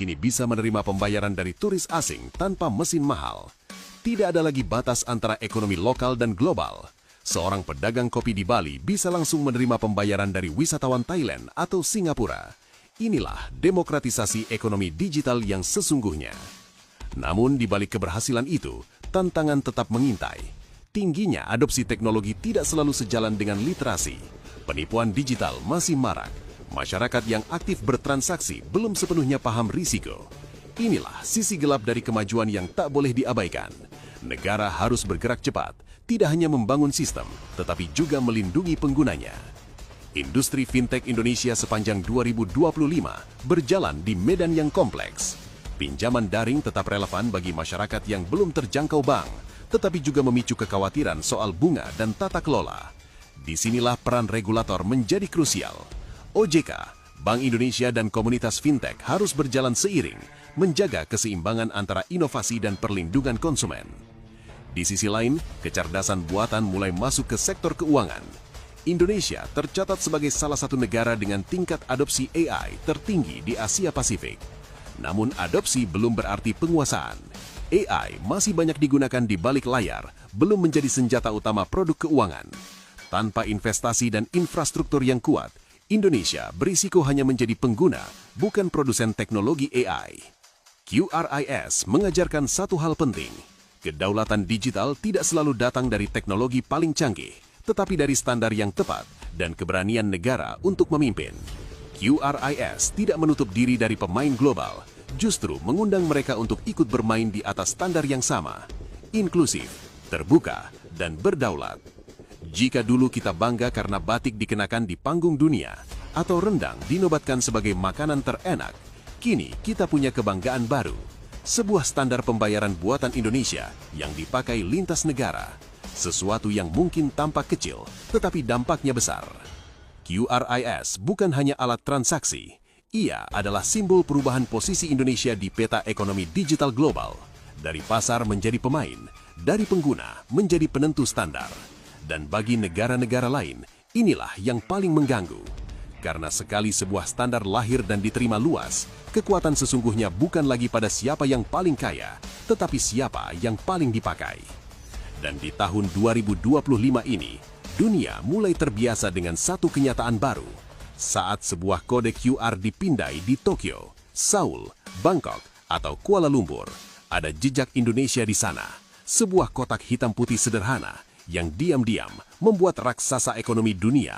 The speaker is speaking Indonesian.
kini bisa menerima pembayaran dari turis asing tanpa mesin mahal. Tidak ada lagi batas antara ekonomi lokal dan global. Seorang pedagang kopi di Bali bisa langsung menerima pembayaran dari wisatawan Thailand atau Singapura. Inilah demokratisasi ekonomi digital yang sesungguhnya. Namun di balik keberhasilan itu, tantangan tetap mengintai. Tingginya adopsi teknologi tidak selalu sejalan dengan literasi. Penipuan digital masih marak. Masyarakat yang aktif bertransaksi belum sepenuhnya paham risiko. Inilah sisi gelap dari kemajuan yang tak boleh diabaikan. Negara harus bergerak cepat, tidak hanya membangun sistem, tetapi juga melindungi penggunanya. Industri fintech Indonesia sepanjang 2025 berjalan di medan yang kompleks. Pinjaman daring tetap relevan bagi masyarakat yang belum terjangkau bank, tetapi juga memicu kekhawatiran soal bunga dan tata kelola. Disinilah peran regulator menjadi krusial. OJK, Bank Indonesia dan komunitas fintech harus berjalan seiring, menjaga keseimbangan antara inovasi dan perlindungan konsumen. Di sisi lain, kecerdasan buatan mulai masuk ke sektor keuangan. Indonesia tercatat sebagai salah satu negara dengan tingkat adopsi AI tertinggi di Asia Pasifik. Namun adopsi belum berarti penguasaan. AI masih banyak digunakan di balik layar, belum menjadi senjata utama produk keuangan. Tanpa investasi dan infrastruktur yang kuat, Indonesia berisiko hanya menjadi pengguna, bukan produsen teknologi AI. QRIS mengajarkan satu hal penting. Kedaulatan digital tidak selalu datang dari teknologi paling canggih, tetapi dari standar yang tepat dan keberanian negara untuk memimpin. QRIS tidak menutup diri dari pemain global, justru mengundang mereka untuk ikut bermain di atas standar yang sama, inklusif, terbuka, dan berdaulat. Jika dulu kita bangga karena batik dikenakan di panggung dunia atau rendang dinobatkan sebagai makanan terenak, kini kita punya kebanggaan baru. Sebuah standar pembayaran buatan Indonesia yang dipakai lintas negara. Sesuatu yang mungkin tampak kecil, tetapi dampaknya besar. QRIS bukan hanya alat transaksi. Ia adalah simbol perubahan posisi Indonesia di peta ekonomi digital global. Dari pasar menjadi pemain, dari pengguna menjadi penentu standar. Dan bagi negara-negara lain, inilah yang paling mengganggu. Karena sekali sebuah standar lahir dan diterima luas, kekuatan sesungguhnya bukan lagi pada siapa yang paling kaya, tetapi siapa yang paling dipakai. Dan di tahun 2025 ini, dunia mulai terbiasa dengan satu kenyataan baru. Saat sebuah kode QR dipindai di Tokyo, Seoul, Bangkok, atau Kuala Lumpur, ada jejak Indonesia di sana. Sebuah kotak hitam putih sederhana yang diam-diam membuat raksasa ekonomi dunia